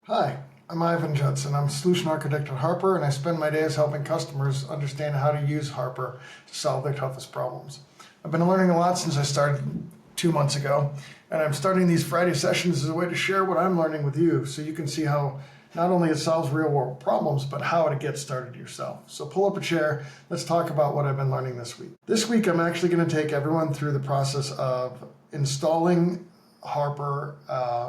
Hi, I'm Ivan Judson. I'm a solution architect at Harper, and I spend my days helping customers understand how to use Harper to solve their toughest problems. I've been learning a lot since I started 2 months ago, and I'm starting these Friday sessions as a way to share what I'm learning with you so you can see how not only it solves real-world problems, but how to get started yourself. So pull up a chair, let's talk about what I've been learning this week. This week, I'm actually going to take everyone through the process of installing Harper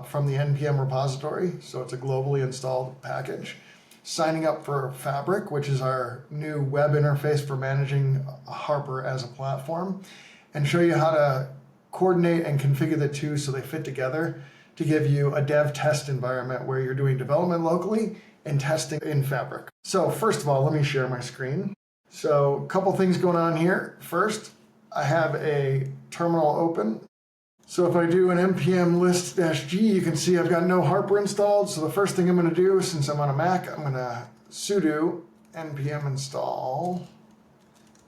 from the NPM repository, so it's a globally installed package. Signing up for Fabric, which is our new web interface for managing Harper as a platform, and show you how to coordinate and configure the two so they fit together to give you a dev test environment where you're doing development locally and testing in Fabric. So first of all, let me share my screen. So a couple things going on here. First, I have a terminal open. So if I do an npm list-g, you can see I've got no Harper installed. So the first thing I'm going to do, since I'm on a Mac, I'm going to sudo npm install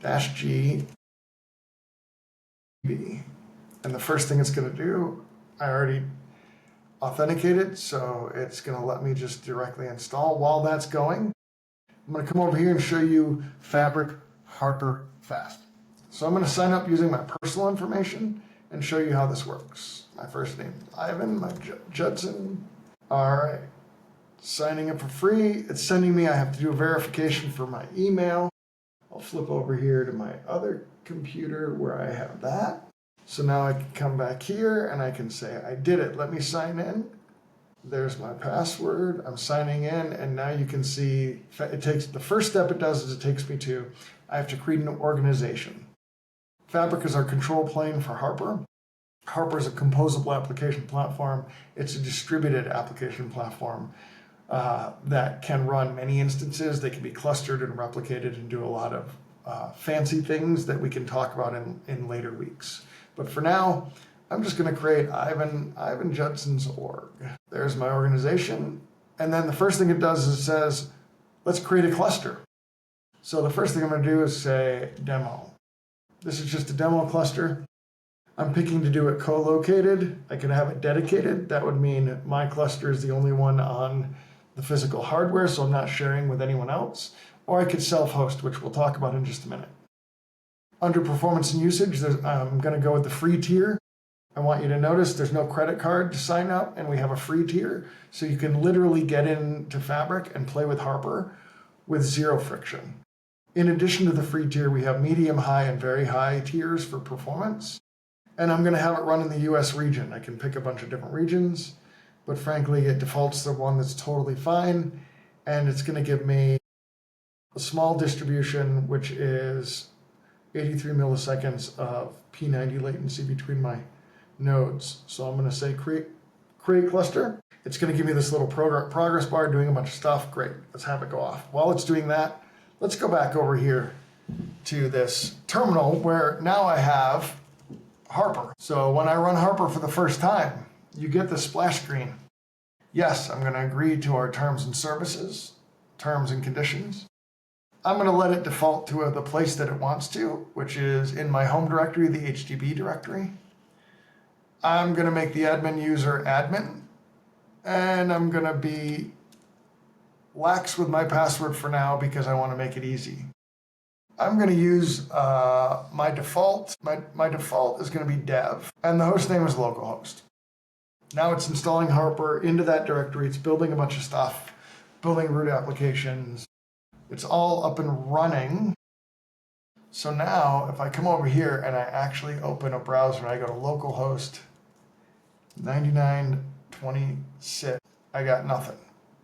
-g and the first thing it's going to do, I already authenticated, so it's going to let me just directly install. While that's going, I'm going to come over here and show you Fabric Harper Fast. So I'm going to sign up using my personal information and show you how this works. My first name is Ivan, my Judson. All right, signing up for free. It's sending me, I have to do a verification for my email. I'll flip over here to my other computer where I have that. So now I can come back here and I can say, I did it. Let me sign in. There's my password. I'm signing in, and now you can see it takes, the first step it does is it takes me to, I have to create an organization. Fabric is our control plane for Harper. Harper is a composable application platform. It's a distributed application platform that can run many instances. They can be clustered and replicated and do a lot of fancy things that we can talk about in later weeks. But for now, I'm just going to create Ivan Judson's org. There's my organization. And then the first thing it does is it says, let's create a cluster. So the first thing I'm going to do is say demo. This is just a demo cluster. I'm picking to do it co-located. I could have it dedicated. That would mean my cluster is the only one on the physical hardware, so I'm not sharing with anyone else. Or I could self-host, which we'll talk about in just a minute. Under performance and usage, I'm going to go with the free tier. I want you to notice there's no credit card to sign up, and we have a free tier. So you can literally get into Fabric and play with Harper with zero friction. In addition to the free tier, we have medium, high, and very high tiers for performance. And I'm going to have it run in the US region. I can pick a bunch of different regions, but frankly, it defaults to the one that's totally fine. And it's going to give me a small distribution, which is 83 milliseconds of P90 latency between my nodes. So I'm going to say create cluster. It's going to give me this little progress bar doing a bunch of stuff. Great. Let's have it go off. While it's doing that, let's go back over here to this terminal where now I have Harper. So when I run Harper for the first time, you get the splash screen. Yes, I'm going to agree to our terms and services, terms and conditions. I'm going to let it default to the place that it wants to, which is in my home directory, the HDB directory. I'm going to make the admin user admin, and I'm going to be lax with my password for now because I want to make it easy. I'm going to use my default. My default is going to be dev, and the host name is localhost. Now it's installing Harper into that directory. It's building a bunch of stuff, building root applications. It's all up and running. So now if I come over here and I actually open a browser and I go to localhost 9926, I got nothing.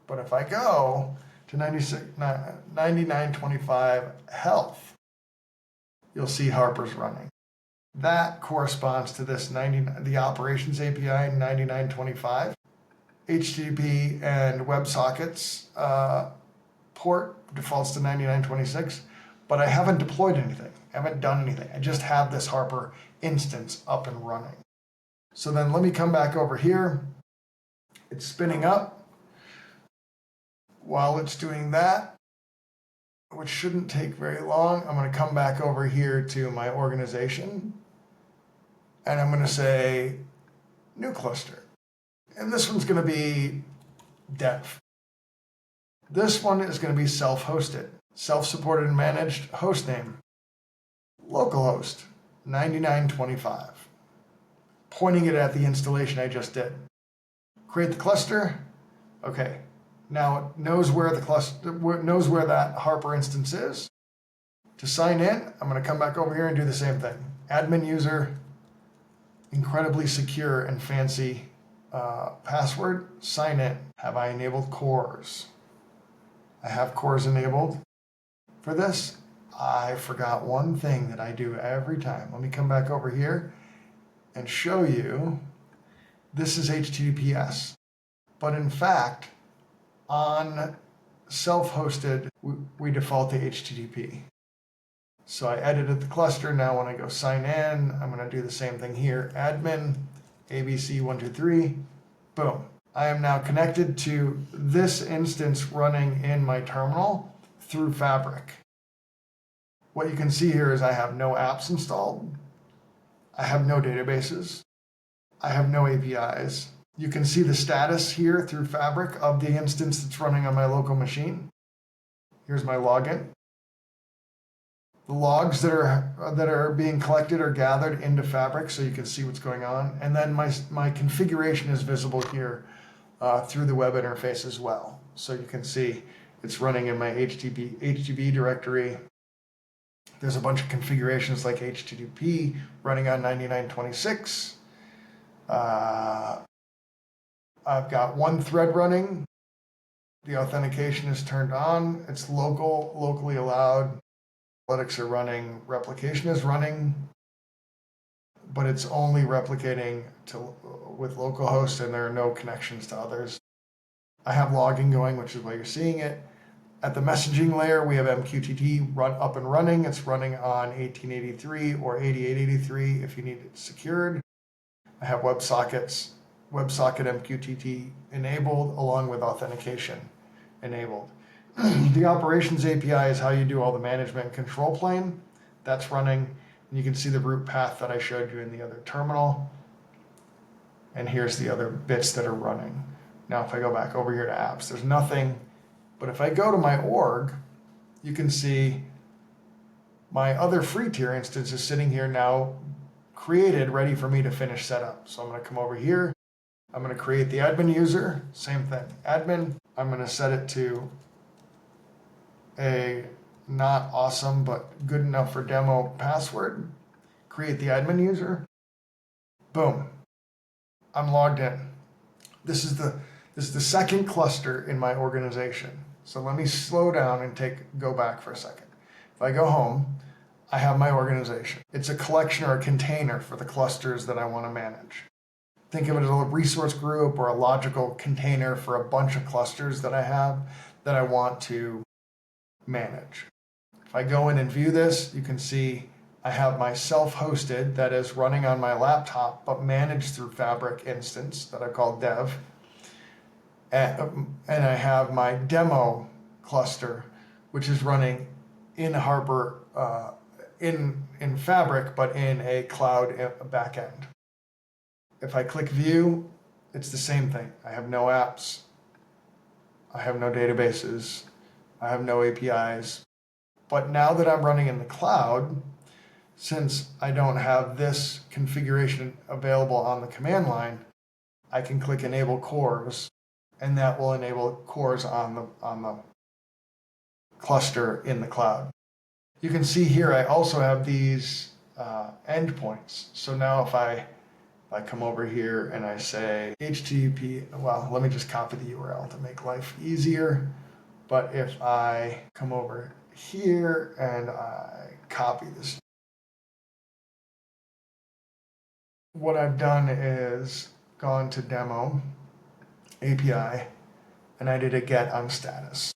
But if I go to 9925 health, you'll see Harper's running. That corresponds to this the operations API 9925. HTTP and WebSockets port defaults to 9926, but I haven't deployed anything. I haven't done anything. I just have this Harper instance up and running. So then let me come back over here. It's spinning up. While it's doing that, which shouldn't take very long, I'm going to come back over here to my organization, and I'm going to say new cluster. And this one's going to be dev. This one is going to be self-hosted, self-supported and managed hostname, localhost 9925, pointing it at the installation I just did. Create the cluster. Okay, now it knows where the cluster knows where that Harper instance is. To sign in, I'm going to come back over here and do the same thing. Admin user, incredibly secure and fancy password. Sign in. Have I enabled cores? I have cores enabled. For this, I forgot one thing that I do every time. Let me come back over here and show you. This is HTTPS. But in fact, on self-hosted, we default to HTTP. So I edited the cluster. Now when I go sign in, I'm going to do the same thing here. Admin, ABC123, boom. I am now connected to this instance running in my terminal through Fabric. What you can see here is I have no apps installed. I have no databases. I have no APIs. You can see the status here through Fabric of the instance that's running on my local machine. Here's my login. The logs that are being collected are gathered into Fabric so you can see what's going on. And then my configuration is visible here through the web interface as well. So you can see it's running in my HTTP directory. There's a bunch of configurations like HTTP running on 9926. I've got one thread running. The authentication is turned on. It's locally allowed. Analytics are running. Replication is running, but it's only replicating with localhost, and there are no connections to others. I have logging going, which is why you're seeing it. At the messaging layer, we have MQTT up and running. It's running on 1883 or 8883 if you need it secured. I have WebSocket MQTT enabled along with authentication enabled. The operations API is how you do all the management and control plane. That's running. And you can see the root path that I showed you in the other terminal. And here's the other bits that are running. Now, if I go back over here to apps, there's nothing. But if I go to my org, you can see my other free tier instance is sitting here now created, ready for me to finish setup. So I'm going to come over here. I'm going to create the admin user. Same thing. Admin. I'm going to set it to a not awesome but good enough for demo password. Create the admin user. Boom. I'm logged in. This is the second cluster in my organization. So let me slow down and go back for a second. If I go home, I have my organization. It's a collection or a container for the clusters that I want to manage. Think of it as a resource group or a logical container for a bunch of clusters that I have that I want to manage. If I go in and view this, you can see I have my self-hosted that is running on my laptop but managed through Fabric instance that I call dev. And I have my demo cluster, which is running in Harper, in Fabric, but in a cloud backend. If I click view, it's the same thing. I have no apps. I have no databases. I have no APIs. But now that I'm running in the cloud, since I don't have this configuration available on the command line, I can click enable cores, and that will enable cores on the cluster in the cloud. You can see here I also have these endpoints. So now if I come over here and I say HTTP, well, let me just copy the URL to make life easier. But if I come over here and I copy this, what I've done is gone to demo API and I did a get on status.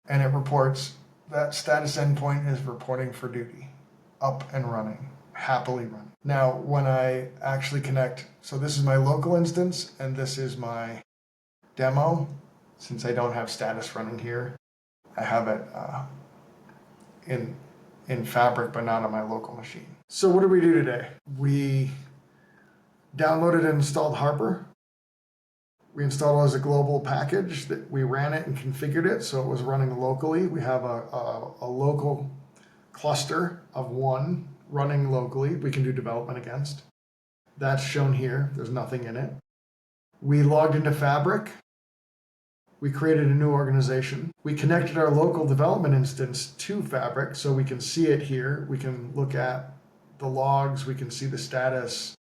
And it reports that status endpoint is reporting for duty, up and running, happily running. Now, when I actually connect, so this is my local instance and this is my demo. Since I don't have status running here, I have it in Fabric, but not on my local machine. So what do we do today? We downloaded and installed Harper. We installed it as a global package. That we ran it and configured it so it was running locally. We have a local cluster of one running locally we can do development against. That's shown here. There's nothing in it. We logged into Fabric. We created a new organization. We connected our local development instance to Fabric so we can see it here. We can look at the logs. We can see the status.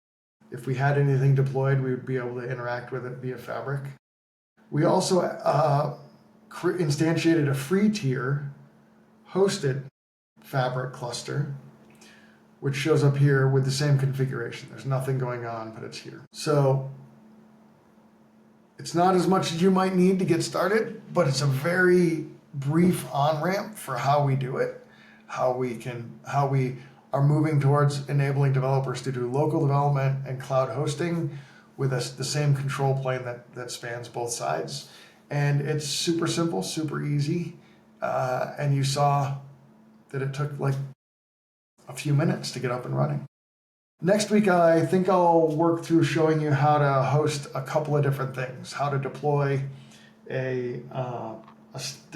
If we had anything deployed, we would be able to interact with it via Fabric. We also instantiated a free tier hosted Fabric cluster, which shows up here with the same configuration. There's nothing going on, but it's here. So it's not as much as you might need to get started, but it's a very brief on-ramp for how we do it, how we are moving towards enabling developers to do local development and cloud hosting with the same control plane that spans both sides. And it's super simple, super easy. And you saw that it took like a few minutes to get up and running. Next week, I think I'll work through showing you how to host a couple of different things, how to deploy the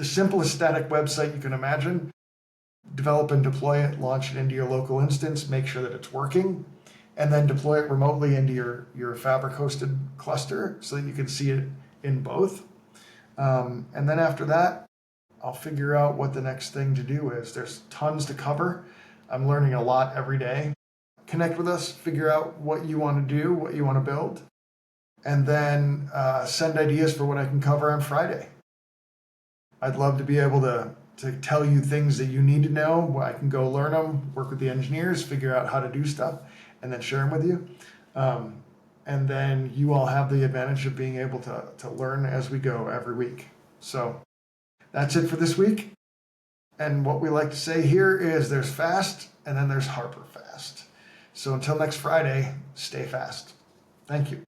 simplest static website you can imagine, develop and deploy it, launch it into your local instance, make sure that it's working, and then deploy it remotely into your Fabric hosted cluster so that you can see it in both. And then after that, I'll figure out what the next thing to do is. There's tons to cover. I'm learning a lot every day. Connect with us, figure out what you want to do, what you want to build, and then send ideas for what I can cover on Friday. I'd love to be able to tell you things that you need to know. I can go learn them, work with the engineers, figure out how to do stuff, and then share them with you. And then you all have the advantage of being able to learn as we go every week. So that's it for this week. And what we like to say here is there's fast, and then there's Harper fast. So until next Friday, stay fast. Thank you.